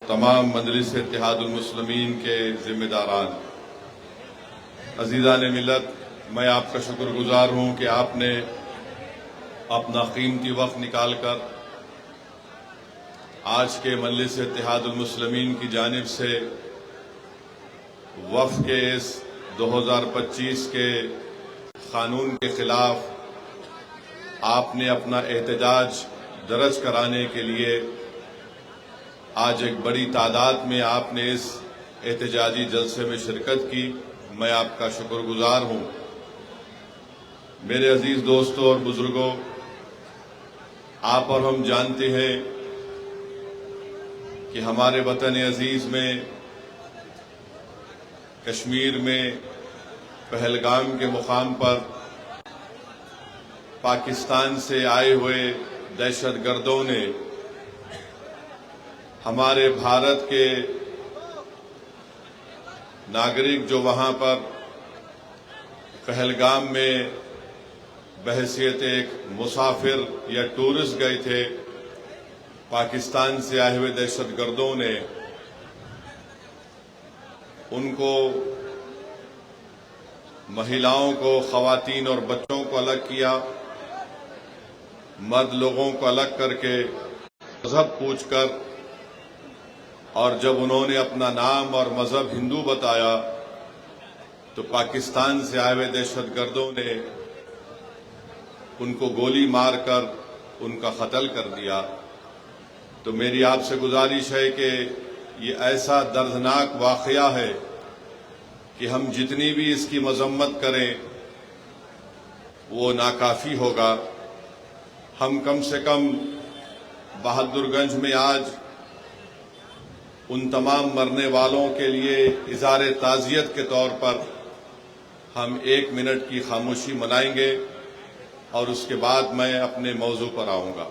تمام مجلس اتحاد المسلمین کے ذمہ داران، عزیزان ملت، میں آپ کا شکر گزار ہوں کہ آپ نے اپنا قیمتی وقت نکال کر آج کے مجلس اتحاد المسلمین کی جانب سے وفد کے اس 2025 کے قانون کے خلاف آپ نے اپنا احتجاج درج کرانے کے لیے آج ایک بڑی تعداد میں آپ نے اس احتجاجی جلسے میں شرکت کی۔ میں آپ کا شکر گزار ہوں۔ میرے عزیز دوستوں اور بزرگوں، آپ اور ہم جانتے ہیں کہ ہمارے وطن عزیز میں کشمیر میں پہلگام کے مقام پر پاکستان سے آئے ہوئے دہشت گردوں نے ہمارے بھارت کے ناگرک جو وہاں پر پہلگام میں بحیثیت ایک مسافر یا ٹورسٹ گئے تھے، پاکستان سے آئے ہوئے دہشت گردوں نے ان کو، مہیلاؤں کو، خواتین اور بچوں کو الگ کیا، مرد لوگوں کو الگ کر کے مذہب پوچھ کر، اور جب انہوں نے اپنا نام اور مذہب ہندو بتایا تو پاکستان سے آئے ہوئے دہشت گردوں نے ان کو گولی مار کر ان کا قتل کر دیا۔ تو میری آپ سے گزارش ہے کہ یہ ایسا دردناک واقعہ ہے کہ ہم جتنی بھی اس کی مذمت کریں وہ ناکافی ہوگا۔ ہم کم سے کم بہادر گنج میں آج ان تمام مرنے والوں کے لیے اظہار تعزیت کے طور پر ہم 1 منٹ کی خاموشی منائیں گے اور اس کے بعد میں اپنے موضوع پر آؤں گا۔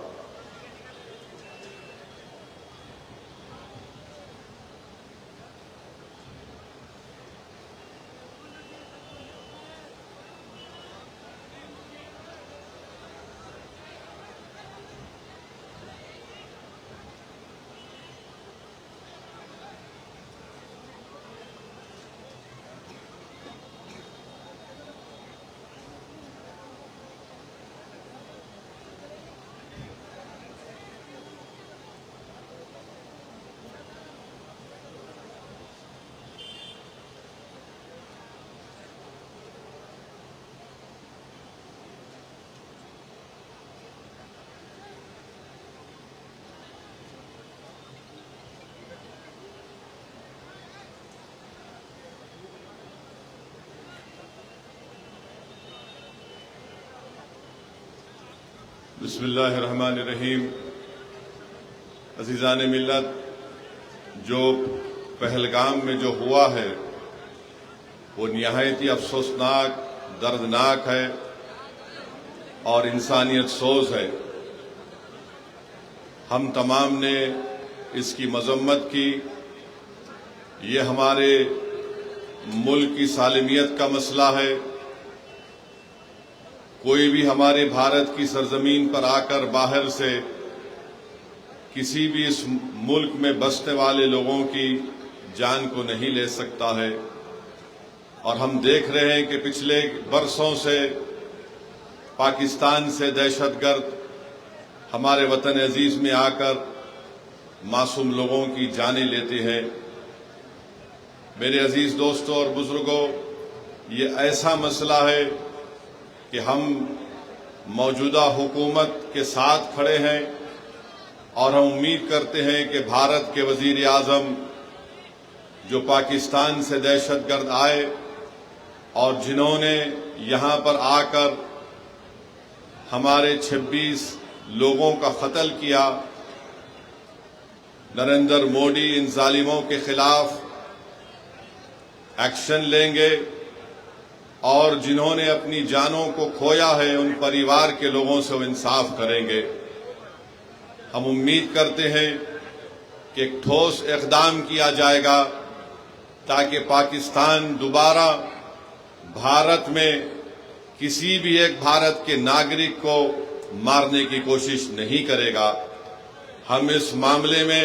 بسم اللہ الرحمن الرحیم۔ عزیزان ملت، جو پہلگام میں جو ہوا ہے وہ نہایت ہی افسوسناک، دردناک ہے اور انسانیت سوز ہے۔ ہم تمام نے اس کی مذمت کی۔ یہ ہمارے ملک کی سالمیت کا مسئلہ ہے۔ کوئی بھی ہمارے بھارت کی سرزمین پر آ کر باہر سے کسی بھی اس ملک میں بسنے والے لوگوں کی جان کو نہیں لے سکتا ہے، اور ہم دیکھ رہے ہیں کہ پچھلے برسوں سے پاکستان سے دہشت گرد ہمارے وطن عزیز میں آ کر معصوم لوگوں کی جانیں لیتے ہیں۔ میرے عزیز دوستوں اور بزرگوں، یہ ایسا مسئلہ ہے کہ ہم موجودہ حکومت کے ساتھ کھڑے ہیں، اور ہم امید کرتے ہیں کہ بھارت کے وزیر اعظم جو پاکستان سے دہشت گرد آئے اور جنہوں نے یہاں پر آ کر ہمارے 26 لوگوں کا قتل کیا، نریندر مودی ان ظالموں کے خلاف ایکشن لیں گے، اور جنہوں نے اپنی جانوں کو کھویا ہے ان پریوار کے لوگوں سے وہ انصاف کریں گے۔ ہم امید کرتے ہیں کہ ایک ٹھوس اقدام کیا جائے گا تاکہ پاکستان دوبارہ بھارت میں کسی بھی ایک بھارت کے ناگرک کو مارنے کی کوشش نہیں کرے گا۔ ہم اس معاملے میں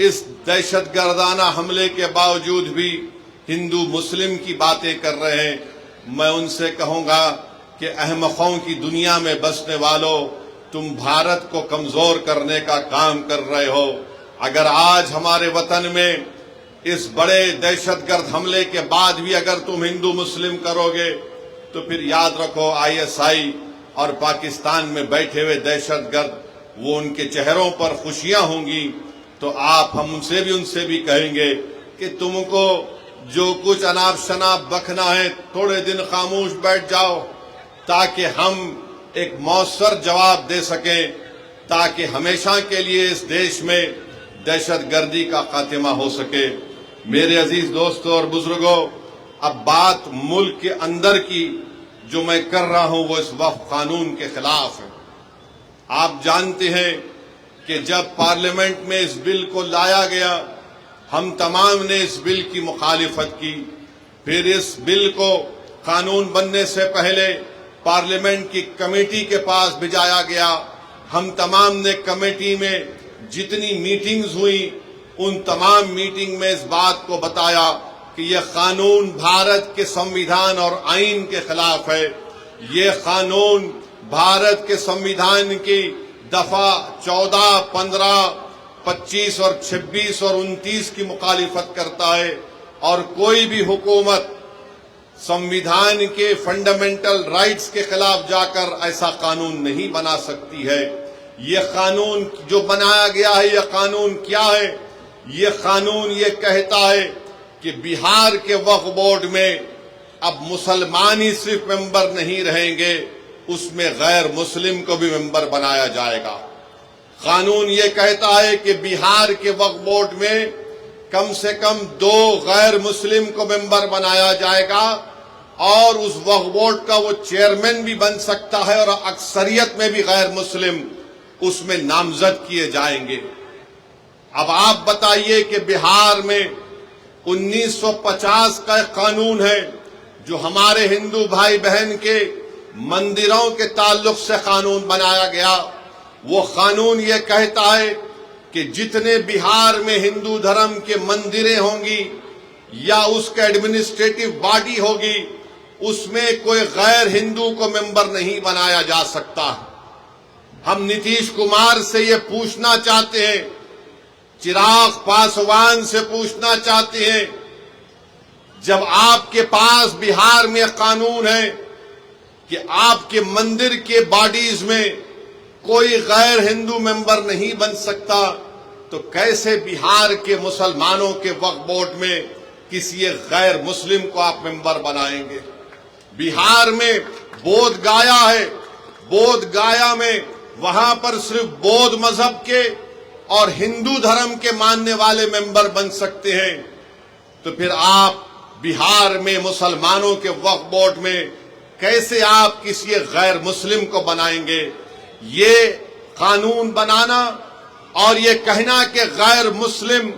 اس دہشت گردانہ حملے کے باوجود بھی ہندو مسلم کی باتیں کر رہے ہیں. میں ان سے کہوں گا کہ احمقوں کی دنیا میں بسنے والوں، تم بھارت کو کمزور کرنے کا کام کر رہے ہو. اگر آج ہمارے وطن میں اس بڑے دہشت گرد حملے کے بعد بھی اگر تم ہندو مسلم کرو گے تو پھر یاد رکھو ISI اور پاکستان میں بیٹھے ہوئے دہشت گرد، وہ ان کے چہروں پر خوشیاں ہوں گی. تو آپ ہم ان سے بھی کہیں گے کہ تم کو جو کچھ اناپ شناپ بکنا ہے تھوڑے دن خاموش بیٹھ جاؤ، تاکہ ہم ایک مؤثر جواب دے سکیں، تاکہ ہمیشہ کے لیے اس دیش میں دہشت گردی کا خاتمہ ہو سکے. میرے عزیز دوستوں اور بزرگوں، اب بات ملک کے اندر کی جو میں کر رہا ہوں وہ اس وقف قانون کے خلاف ہے. آپ جانتے ہیں کہ جب پارلیمنٹ میں اس بل کو لایا گیا، ہم تمام نے اس بل کی مخالفت کی. پھر اس بل کو قانون بننے سے پہلے پارلیمنٹ کی کمیٹی کے پاس بھیجایا گیا. ہم تمام نے کمیٹی میں جتنی میٹنگز ہوئی ان تمام میٹنگ میں اس بات کو بتایا کہ یہ قانون بھارت کے سنویدھان اور آئین کے خلاف ہے. یہ قانون بھارت کے سنویدھان کی دفعہ 14, 15, 25 اور 26 اور 29 کی مخالفت کرتا ہے، اور کوئی بھی حکومت سنویدھان کے فنڈامنٹل رائٹس کے خلاف جا کر ایسا قانون نہیں بنا سکتی ہے. یہ قانون جو بنایا گیا ہے، یہ قانون کیا ہے؟ یہ قانون یہ کہتا ہے کہ بہار کے وقف بورڈ میں اب مسلمان ہی صرف ممبر نہیں رہیں گے، اس میں غیر مسلم کو بھی ممبر بنایا جائے گا. قانون یہ کہتا ہے کہ بہار کے وقف بورڈ میں کم سے کم 2 غیر مسلم کو ممبر بنایا جائے گا، اور اس وقف بورڈ کا وہ چیئرمین بھی بن سکتا ہے، اور اکثریت میں بھی غیر مسلم اس میں نامزد کیے جائیں گے. اب آپ بتائیے کہ بہار میں 1950 کا ایک قانون ہے جو ہمارے ہندو بھائی بہن کے مندروں کے تعلق سے قانون بنایا گیا. وہ قانون یہ کہتا ہے کہ جتنے بہار میں ہندو دھرم کے مندریں ہوں گی یا اس کا ایڈمنسٹریٹو باڈی ہوگی، اس میں کوئی غیر ہندو کو ممبر نہیں بنایا جا سکتا. ہم نتیش کمار سے یہ پوچھنا چاہتے ہیں، چراغ پاسوان سے پوچھنا چاہتے ہیں، جب آپ کے پاس بہار میں قانون ہے کہ آپ کے مندر کے باڈیز میں کوئی غیر ہندو ممبر نہیں بن سکتا، تو کیسے بہار کے مسلمانوں کے وقف بورڈ میں کسی غیر مسلم کو آپ ممبر بنائیں گے؟ بہار میں بودھ گایا ہے، بودھ گایا میں وہاں پر صرف بودھ مذہب کے اور ہندو دھرم کے ماننے والے ممبر بن سکتے ہیں. تو پھر آپ بہار میں مسلمانوں کے وقف بورڈ میں کیسے آپ کسی غیر مسلم کو بنائیں گے؟ یہ قانون بنانا اور یہ کہنا کہ غیر مسلم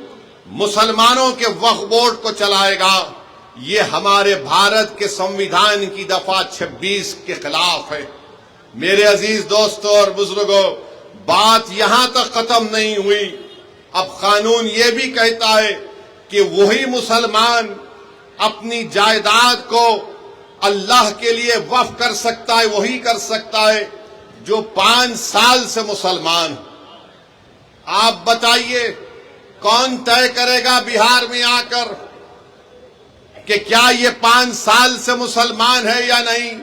مسلمانوں کے وقف بورڈ کو چلائے گا، یہ ہمارے بھارت کے سنویدھان کی دفعہ 26 کے خلاف ہے. میرے عزیز دوستوں اور بزرگوں، بات یہاں تک ختم نہیں ہوئی. اب قانون یہ بھی کہتا ہے کہ وہی مسلمان اپنی جائیداد کو اللہ کے لیے وقف کر سکتا ہے، وہی کر سکتا ہے جو 5 سال سے مسلمان. آپ بتائیے کون طے کرے گا بہار میں آ کر کہ کیا یہ 5 سال سے مسلمان ہے یا نہیں؟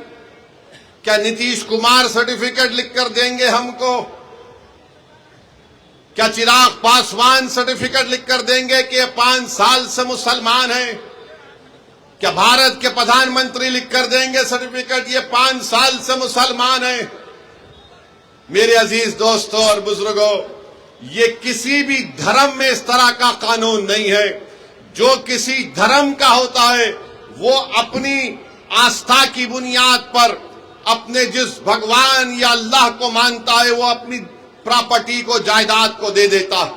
کیا نتیش کمار سرٹیفکیٹ لکھ کر دیں گے ہم کو؟ کیا چراغ پاسوان سرٹیفکیٹ لکھ کر دیں گے کہ یہ 5 سال سے مسلمان ہیں؟ کیا بھارت کے پردھان منتری لکھ کر دیں گے سرٹیفکیٹ یہ 5 سال سے مسلمان ہیں؟ میرے عزیز دوستوں اور بزرگوں، یہ کسی بھی دھرم میں اس طرح کا قانون نہیں ہے. جو کسی دھرم کا ہوتا ہے وہ اپنی آستھا کی بنیاد پر اپنے جس بھگوان یا اللہ کو مانتا ہے وہ اپنی پراپرٹی کو، جائیداد کو دے دیتا ہے.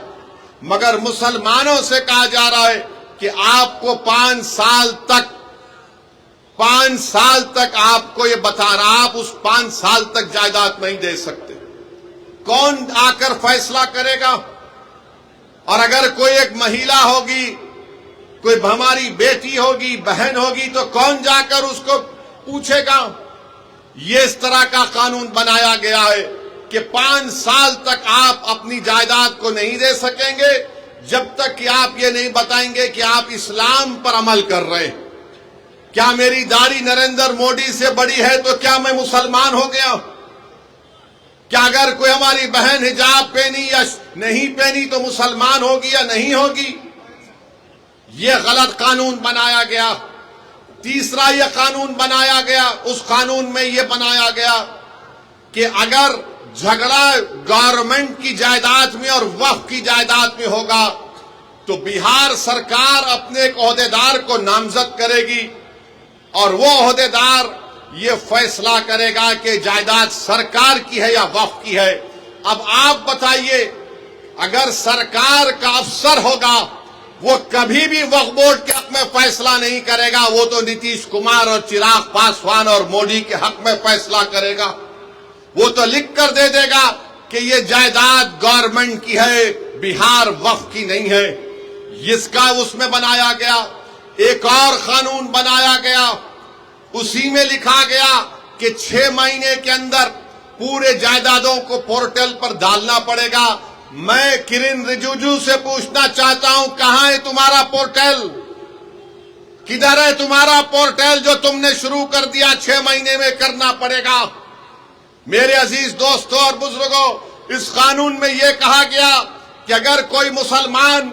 مگر مسلمانوں سے کہا جا رہا ہے کہ آپ کو 5 سال تک آپ کو یہ بتا رہا، آپ اس 5 سال تک جائیداد نہیں دے سکتے. کون آ کر فیصلہ کرے گا؟ اور اگر کوئی ایک مہیلا ہوگی، کوئی ہماری بیٹی ہوگی، بہن ہوگی، تو کون جا کر اس کو پوچھے گا؟ یہ اس طرح کا قانون بنایا گیا ہے کہ 5 سال تک آپ اپنی جائیداد کو نہیں دے سکیں گے جب تک کہ آپ یہ نہیں بتائیں گے کہ آپ اسلام پر عمل کر رہے ہیں۔ کیا میری داڑھی نریندر مودی سے بڑی ہے تو کیا میں مسلمان ہو گیا؟ کیا اگر کوئی ہماری بہن حجاب پہنی یا نہیں پہنی تو مسلمان ہوگی یا نہیں ہوگی؟ یہ غلط قانون بنایا گیا۔ تیسرا یہ قانون بنایا گیا، اس قانون میں یہ بنایا گیا کہ اگر جھگڑا گورنمنٹ کی جائیداد میں اور وقف کی جائیداد میں ہوگا تو بہار سرکار اپنے ایک عہدیدار کو نامزد کرے گی اور وہ عہدیدار یہ فیصلہ کرے گا کہ جائیداد سرکار کی ہے یا وقف کی ہے۔ اب آپ بتائیے، اگر سرکار کا افسر ہوگا وہ کبھی بھی وقف بورڈ کے حق میں فیصلہ نہیں کرے گا، وہ تو نتیش کمار اور چراغ پاسوان اور مودی کے حق میں فیصلہ کرے گا۔ وہ تو لکھ کر دے دے گا کہ یہ جائیداد گورنمنٹ کی ہے، بہار وقف کی نہیں ہے۔ اس کا اس میں بنایا گیا۔ ایک اور قانون بنایا گیا، اسی میں لکھا گیا کہ 6 مہینے کے اندر پورے جائیدادوں کو پورٹل پر ڈالنا پڑے گا۔ میں کرن رجیجو سے پوچھنا چاہتا ہوں، کہاں ہے تمہارا پورٹل؟ کدھر ہے تمہارا پورٹل جو تم نے شروع کر دیا؟ 6 مہینے میں کرنا پڑے گا۔ میرے عزیز دوستوں اور بزرگوں، اس قانون میں یہ کہا گیا کہ اگر کوئی مسلمان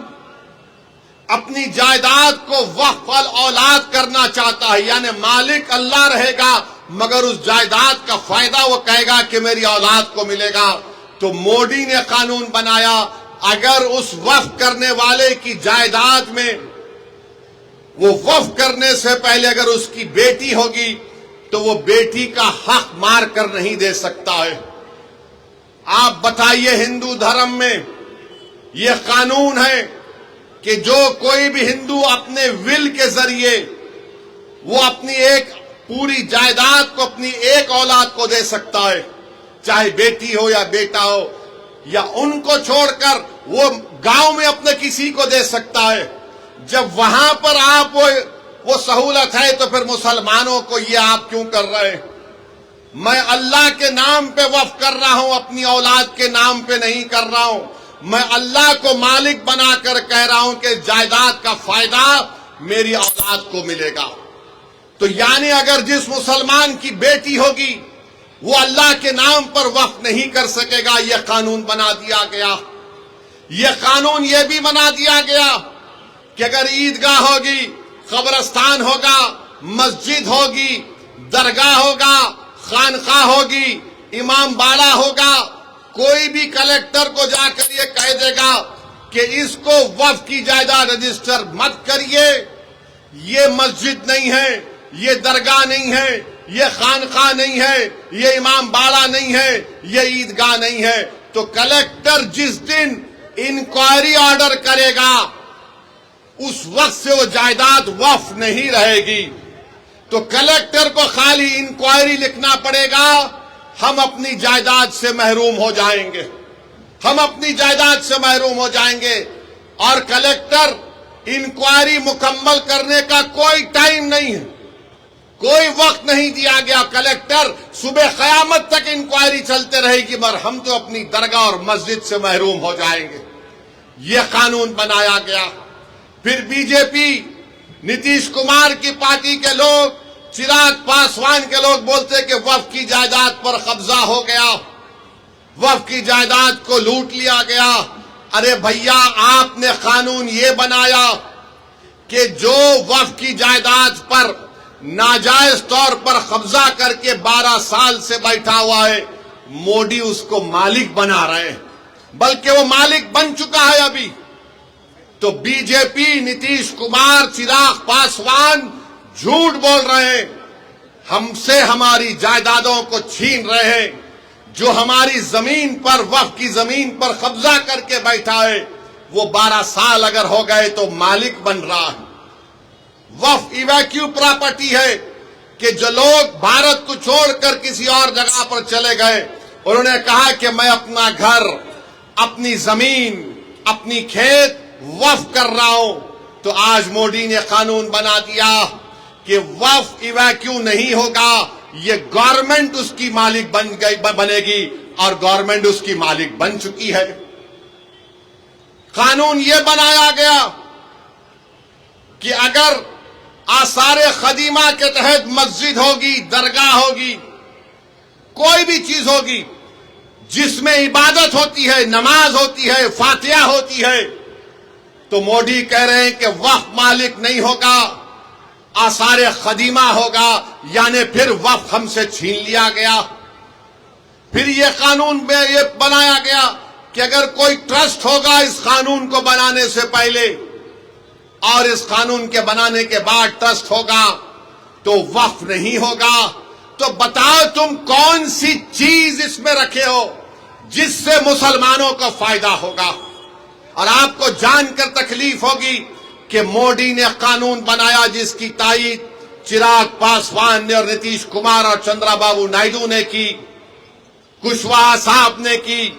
اپنی جائیداد کو وقف الاولاد کرنا چاہتا ہے، یعنی مالک اللہ رہے گا مگر اس جائیداد کا فائدہ وہ کہے گا کہ میری اولاد کو ملے گا، تو مودی نے قانون بنایا اگر اس وقف کرنے والے کی جائیداد میں وہ وقف کرنے سے پہلے اگر اس کی بیٹی ہوگی تو وہ بیٹی کا حق مار کر نہیں دے سکتا ہے۔ آپ بتائیے، ہندو دھرم میں یہ قانون ہے کہ جو کوئی بھی ہندو اپنے ول کے ذریعے وہ اپنی ایک پوری جائیداد کو اپنی ایک اولاد کو دے سکتا ہے، چاہے بیٹی ہو یا بیٹا ہو، یا ان کو چھوڑ کر وہ گاؤں میں اپنے کسی کو دے سکتا ہے۔ جب وہاں پر آپ وہ سہولت ہے تو پھر مسلمانوں کو یہ آپ کیوں کر رہے ہیں؟ میں اللہ کے نام پہ وقف کر رہا ہوں، اپنی اولاد کے نام پہ نہیں کر رہا ہوں۔ میں اللہ کو مالک بنا کر کہہ رہا ہوں کہ جائیداد کا فائدہ میری اولاد کو ملے گا۔ تو یعنی اگر جس مسلمان کی بیٹی ہوگی وہ اللہ کے نام پر وقف نہیں کر سکے گا، یہ قانون بنا دیا گیا۔ یہ قانون یہ بھی بنا دیا گیا کہ اگر عیدگاہ ہوگی، قبرستان ہوگا، مسجد ہوگی، درگاہ ہوگا، خانقاہ ہوگی، امام باڑہ ہوگا، کوئی بھی کلیکٹر کو جا کر یہ کہہ دے گا کہ اس کو وقف کی جائیداد رجسٹر مت کریے، یہ مسجد نہیں ہے، یہ درگاہ نہیں ہے، یہ خانقاہ نہیں ہے، یہ امام باڑہ نہیں ہے، یہ عیدگاہ نہیں ہے، تو کلیکٹر جس دن انکوائری آرڈر کرے گا اس وقت سے وہ جائیداد وقف نہیں رہے گی۔ تو کلیکٹر کو خالی انکوائری لکھنا پڑے گا، ہم اپنی جائیداد سے محروم ہو جائیں گے، ہم اپنی جائیداد سے محروم ہو جائیں گے۔ اور کلیکٹر انکوائری مکمل کرنے کا کوئی ٹائم نہیں ہے، کوئی وقت نہیں دیا گیا۔ کلیکٹر صبح قیامت تک انکوائری چلتے رہے گی مگر ہم تو اپنی درگاہ اور مسجد سے محروم ہو جائیں گے۔ یہ قانون بنایا گیا۔ پھر بی جے پی، نتیش کمار کی پارٹی کے لوگ، چراغ پاسوان کے لوگ بولتے کہ وقف کی جائیداد پر قبضہ ہو گیا، وقف کی جائیداد کو لوٹ لیا گیا۔ ارے بھیا، آپ نے قانون یہ بنایا کہ جو وقف کی جائیداد پر ناجائز طور پر قبضہ کر کے 12 سال سے بیٹھا ہوا ہے، مودی اس کو مالک بنا رہے ہیں، بلکہ وہ مالک بن چکا ہے ابھی۔ تو بی جے پی، نتیش کمار، چراغ پاسوان جھوٹ بول رہے ہیں، ہم سے ہماری جائیدادوں کو چھین رہے ہیں۔ جو ہماری زمین پر، وقف کی زمین پر قبضہ کر کے بیٹھا ہے وہ 12 سال اگر ہو گئے تو مالک بن رہا ہے۔ وقف ایویکیو پراپرٹی ہے کہ جو لوگ بھارت کو چھوڑ کر کسی اور جگہ پر چلے گئے، انہوں نے کہا کہ میں اپنا گھر، اپنی زمین، اپنی کھیت وقف کر رہا ہوں، تو آج مودی نے قانون بنا دیا کہ وقف ایویکیو نہیں ہوگا، یہ گورنمنٹ اس کی مالک بنے گی، اور گورنمنٹ اس کی مالک بن چکی ہے۔ قانون یہ بنایا گیا کہ اگر آثار قدیمہ کے تحت مسجد ہوگی، درگاہ ہوگی، کوئی بھی چیز ہوگی جس میں عبادت ہوتی ہے، نماز ہوتی ہے، فاتحہ ہوتی ہے، تو مودی کہہ رہے ہیں کہ وقف مالک نہیں ہوگا، آثار قدیمہ ہوگا، یعنی پھر وقف ہم سے چھین لیا گیا۔ پھر یہ قانون میں یہ بنایا گیا کہ اگر کوئی ٹرسٹ ہوگا اس قانون کو بنانے سے پہلے اور اس قانون کے بنانے کے بعد ٹرسٹ ہوگا تو وقف نہیں ہوگا۔ تو بتاؤ تم کون سی چیز اس میں رکھے ہو جس سے مسلمانوں کو فائدہ ہوگا؟ اور آپ کو جان کر تکلیف ہوگی کہ مودی نے قانون بنایا جس کی تائید چراغ پاسوان نے اور نتیش کمار اور چندرا بابو نائیڈو نے کی، کشواہا صاحب نے کی۔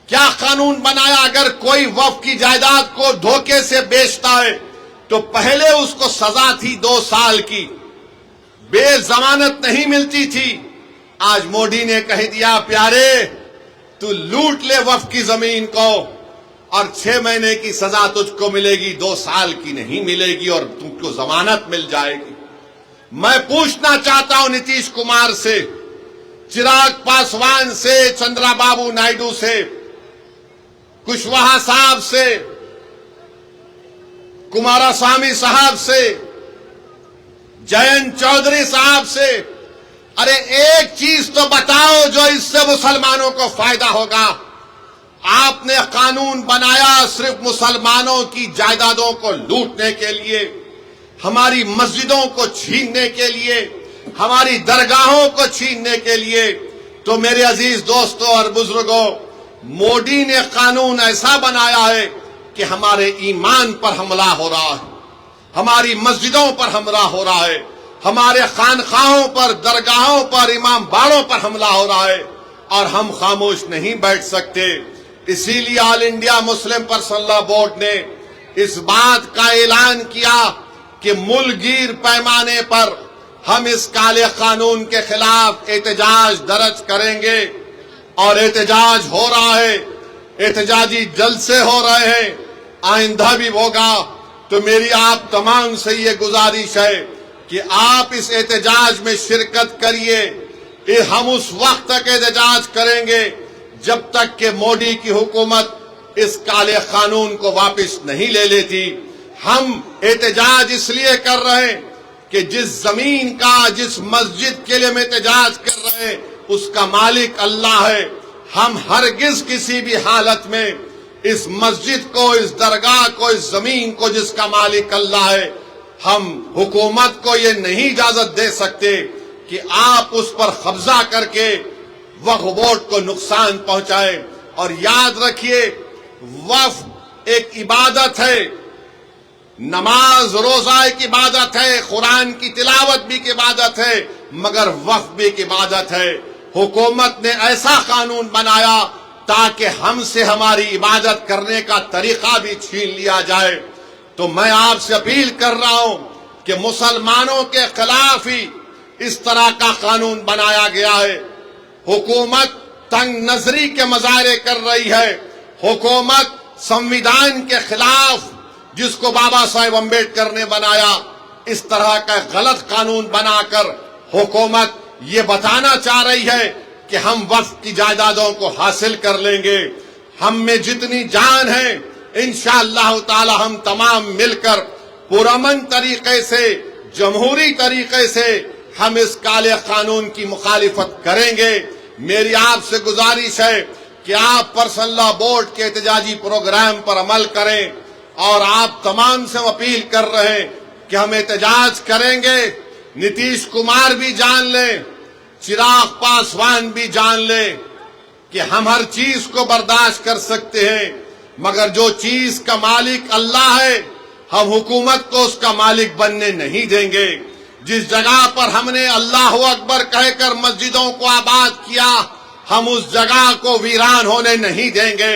کیا قانون بنایا؟ اگر کوئی وقف کی جائیداد کو دھوکے سے بیچتا ہے تو پہلے اس کو سزا تھی 2 سال کی، بے ضمانت نہیں ملتی تھی۔ آج مودی نے کہہ دیا پیارے تو لوٹ لے وقف کی زمین کو اور 6 مہینے کی سزا تجھ کو ملے گی، 2 سال کی نہیں ملے گی، اور تم کو ضمانت مل جائے گی۔ میں پوچھنا چاہتا ہوں نتیش کمار سے، چراغ پاسوان سے، چندرا بابو نائیڈو سے، کشواہا صاحب سے، کماراسوامی صاحب سے، جینت چودھری صاحب سے، ارے ایک چیز تو بتاؤ جو اس سے مسلمانوں کو فائدہ ہوگا۔ آپ نے قانون بنایا صرف مسلمانوں کی جائیدادوں کو لوٹنے کے لیے، ہماری مسجدوں کو چھیننے کے لیے، ہماری درگاہوں کو چھیننے کے لیے۔ تو میرے عزیز دوستوں اور بزرگوں، مودی نے قانون ایسا بنایا ہے کہ ہمارے ایمان پر حملہ ہو رہا ہے، ہماری مسجدوں پر حملہ ہو رہا ہے، ہمارے خانقاہوں پر، درگاہوں پر، امام باڑوں پر حملہ ہو رہا ہے، اور ہم خاموش نہیں بیٹھ سکتے۔ اسی لیے آل انڈیا مسلم پرسنل لا بورڈ نے اس بات کا اعلان کیا کہ ملک گیر پیمانے پر ہم اس کالے قانون کے خلاف احتجاج درج کریں گے، اور احتجاج ہو رہا ہے، احتجاجی جلسے ہو رہے ہیں، آئندہ بھی ہوگا۔ تو میری آپ تمام سے یہ گزارش ہے کہ آپ اس احتجاج میں شرکت کریے۔ ہم اس وقت تک احتجاج کریں گے جب تک کہ مودی کی حکومت اس کالے قانون کو واپس نہیں لے لیتی۔ ہم احتجاج اس لیے کر رہے ہیں کہ جس زمین کا، جس مسجد کے لیے ہم احتجاج کر رہے ہیں اس کا مالک اللہ ہے۔ ہم ہرگز کسی بھی حالت میں اس مسجد کو، اس درگاہ کو، اس زمین کو جس کا مالک اللہ ہے، ہم حکومت کو یہ نہیں اجازت دے سکتے کہ آپ اس پر قبضہ کر کے وقف بورڈ کو نقصان پہنچائے۔ اور یاد رکھیے وقف ایک عبادت ہے، نماز روزہ ایک عبادت ہے، قرآن کی تلاوت بھی ایک عبادت ہے، مگر وقف بھی ایک عبادت ہے۔ حکومت نے ایسا قانون بنایا تاکہ ہم سے ہماری عبادت کرنے کا طریقہ بھی چھین لیا جائے۔ تو میں آپ سے اپیل کر رہا ہوں کہ مسلمانوں کے خلاف ہی اس طرح کا قانون بنایا گیا ہے۔ حکومت تنگ نظری کے مظاہرے کر رہی ہے، حکومت سنویدھان کے خلاف، جس کو بابا صاحب امبیڈکر نے بنایا، اس طرح کا غلط قانون بنا کر حکومت یہ بتانا چاہ رہی ہے کہ ہم وقف کی جائیدادوں کو حاصل کر لیں گے۔ ہم میں جتنی جان ہے انشاءاللہ تعالی ہم تمام مل کر پرامن طریقے سے، جمہوری طریقے سے ہم اس کالے قانون کی مخالفت کریں گے۔ میری آپ سے گزارش ہے کہ آپ پرسنل لا بورڈ کے احتجاجی پروگرام پر عمل کریں، اور آپ تمام سے اپیل کر رہے ہیں کہ ہم احتجاج کریں گے۔ نتیش کمار بھی جان لیں، چراغ پاسوان بھی جان لیں کہ ہم ہر چیز کو برداشت کر سکتے ہیں، مگر جو چیز کا مالک اللہ ہے ہم حکومت کو اس کا مالک بننے نہیں دیں گے۔ جس جگہ پر ہم نے اللہ اکبر کہہ کر مسجدوں کو آباد کیا، ہم اس جگہ کو ویران ہونے نہیں دیں گے۔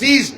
30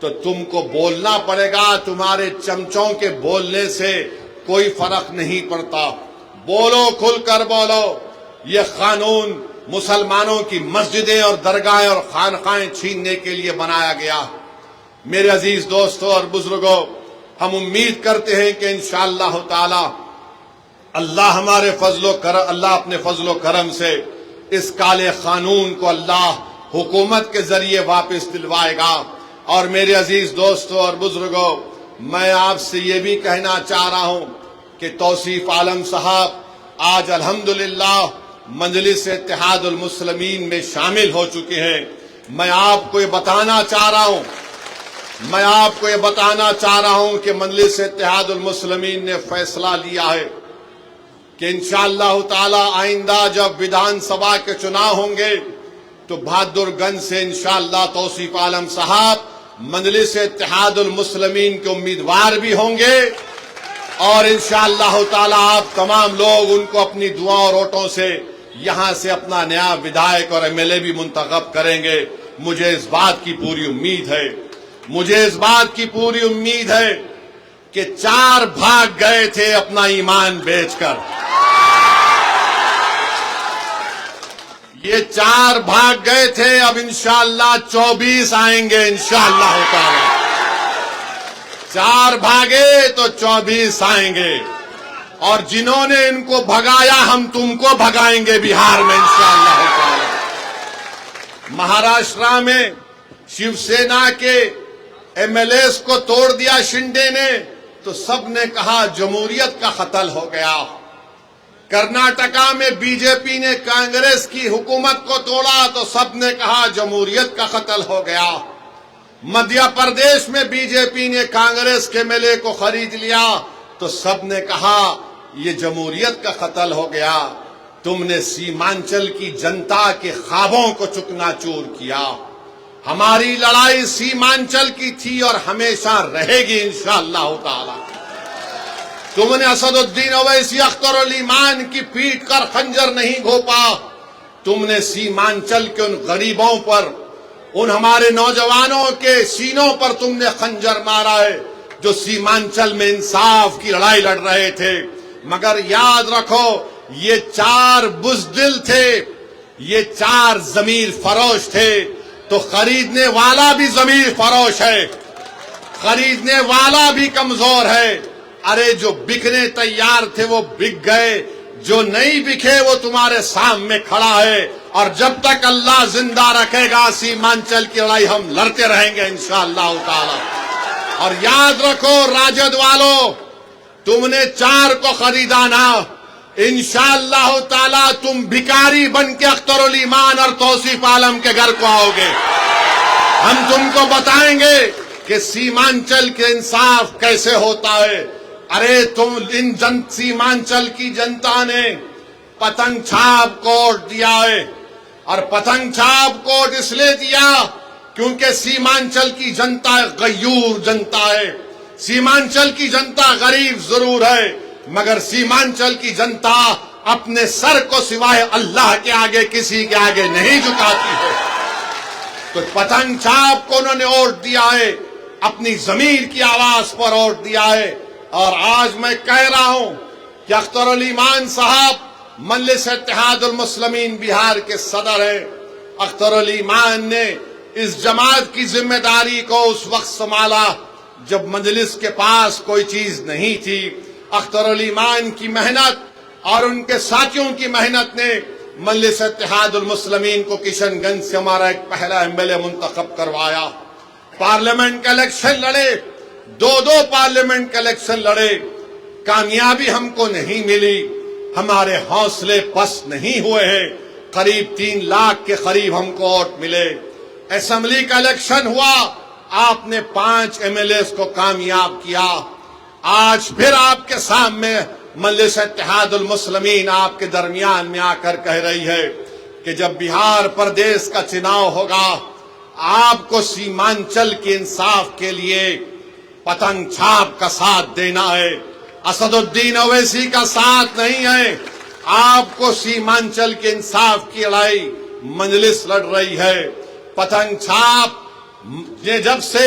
تو تم کو بولنا پڑے گا. تمہارے چمچوں کے بولنے سے کوئی فرق نہیں پڑتا. بولو, کھل کر بولو. یہ قانون مسلمانوں کی مسجدیں اور درگاہیں اور خانقاہیں چھیننے کے لیے بنایا گیا. میرے عزیز دوستوں اور بزرگوں, ہم امید کرتے ہیں کہ انشاءاللہ تعالی اللہ ہمارے اللہ اپنے فضل و کرم سے اس کالے قانون کو اللہ حکومت کے ذریعے واپس دلوائے گا. اور میرے عزیز دوستوں اور بزرگوں, میں آپ سے یہ بھی کہنا چاہ رہا ہوں کہ توصیف عالم صاحب آج الحمدللہ مجلس اتحاد المسلمین میں شامل ہو چکے ہیں. میں آپ کو یہ بتانا چاہ رہا ہوں کہ مجلس اتحاد المسلمین نے فیصلہ لیا ہے کہ انشاءاللہ تعالی آئندہ جب ویدھان سبھا کے چناؤ ہوں گے تو بہادر گنج سے انشاءاللہ توصیف عالم صاحب مجلس اتحاد المسلمین کے امیدوار بھی ہوں گے. اور انشاءاللہ تعالی آپ تمام لوگ ان کو اپنی دعا اور ووٹوں سے یہاں سے اپنا نیا ودھائک اور ایم ایل اے بھی منتخب کریں گے. مجھے اس بات کی پوری امید ہے کہ 4 بھاگ گئے تھے اپنا ایمان بیچ کر. یہ 4 بھاگ گئے تھے, اب انشاءاللہ 24 آئیں گے انشاءاللہ تعالی. 4 بھاگے تو 24 آئیں گے. اور جنہوں نے ان کو بھگایا ہم تم کو بھگائیں گے بہار میں انشاءاللہ تعالی. مہاراشٹر میں شیو سینا کے ایم ایل ایز کو توڑ دیا شنڈے نے تو سب نے کہا جمہوریت کا قتل ہو گیا. کرناٹکا میں بی جے پی نے کانگریس کی حکومت کو توڑا تو سب نے کہا جمہوریت کا قتل ہو گیا. مدھیہ پردیش میں بی جے پی نے کانگریس کے ایم ایل اے کو خرید لیا تو سب نے کہا یہ جمہوریت کا قتل ہو گیا. تم نے سیمانچل کی جنتا کے خوابوں کو چکنا چور کیا. ہماری لڑائی سیمانچل کی تھی اور ہمیشہ رہے گی انشاءاللہ تعالی. تم نے اسد الدین اویسی اختر علی مان کی پیٹ کر خنجر نہیں گھونپا. تم نے سیمانچل کے ان غریبوں پر, ان ہمارے نوجوانوں کے سینوں پر تم نے خنجر مارا ہے جو سیمانچل میں انصاف کی لڑائی لڑ رہے تھے. مگر یاد رکھو یہ 4 بزدل تھے, یہ 4 ضمیر فروش تھے. تو خریدنے والا بھی ضمیر فروش ہے, خریدنے والا بھی کمزور ہے. ارے جو بکنے تیار تھے وہ بک گئے, جو نہیں بکے وہ تمہارے سامنے کھڑا ہے. اور جب تک اللہ زندہ رکھے گا سیمانچل کی لڑائی ہم لڑتے رہیں گے انشاءاللہ تعالی. اور یاد رکھو راجد والو, تم نے 4 کو خریدا نا, انشاءاللہ تعالی تم بھکاری بن کے اختر علی مان اور توصیف عالم کے گھر کو آؤ گے. ہم تم کو بتائیں گے کہ سیمانچل کے انصاف کیسے ہوتا ہے. ارے تم سیمانچل کی جنتا نے پتنگ چھاپ کوٹ دیا ہے, اور پتنگ چھاپ کوٹ اس لیے دیا کیونکہ سیمانچل کی جنتا غیور جنتا ہے. سیمانچل کی جنتا غریب ضرور ہے مگر سیمانچل کی جنتا اپنے سر کو سوائے اللہ کے آگے کسی کے آگے نہیں جھکاتی ہے. تو پتنگ چھاپ کو انہوں نے ووٹ دیا ہے, اپنی ضمیر کی آواز پر ووٹ دیا ہے. اور آج میں کہہ رہا ہوں کہ اختر علی مان صاحب مجلس اتحاد المسلمین بہار کے صدر ہیں. اختر علی مان نے اس جماعت کی ذمہ داری کو اس وقت سنبھالا جب مجلس کے پاس کوئی چیز نہیں تھی. اختر علی مان کی محنت اور ان کے ساتھیوں کی محنت نے مجلس اتحاد المسلمین کو کشن گنج سے ہمارا ایک پہلا ایم ایل اے منتخب کروایا. پارلیمنٹ کا الیکشن لڑے, 2 پارلیمنٹ کا الیکشن لڑے, کامیابی ہم کو نہیں ملی. ہمارے حوصلے پست نہیں ہوئے ہیں. قریب 3 لاکھ کے قریب ہم کو ووٹ ملے. اسمبلی کا الیکشن ہوا, آپ نے 5 ایم ایل ایز کو کامیاب کیا. آج پھر آپ کے سامنے مجلس اتحاد المسلمین آپ کے درمیان میں آ کر کہہ رہی ہے کہ جب بہار پردیش کا چناؤ ہوگا آپ کو سیمانچل کے انصاف کے لیے پتنگ چھاپ کا ساتھ دینا ہے, اسد الدین اویسی کا ساتھ نہیں ہے. آپ کو سیمانچل کے انصاف کی لڑائی مجلس لڑ رہی ہے. پتنگ چھاپ نے جب سے